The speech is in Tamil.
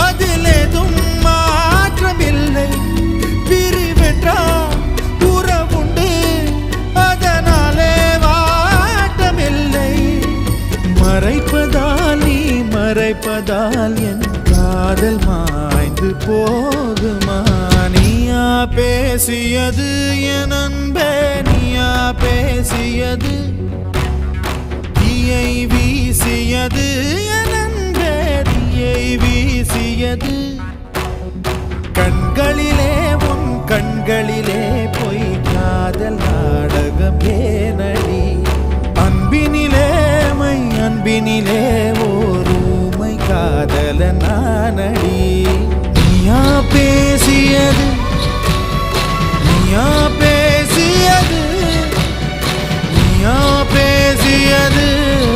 அதில் எதுவும் மாற்றமில்லை. பிரிவென்றால் உறவுண்டு, அதனாலே வாட்டமில்லை. மறைப்பதால் நீ மறைப்பதால் என் காதல் மாய்ந்து போகுமா? நீயா பேசியது என் அன்பே, நீயா பேசியது, தீயை வீசியது என் அன்பே, தீயை வீசியது. கண்களிலே உன் கண்களிலே பொய் காதல் நாடகம்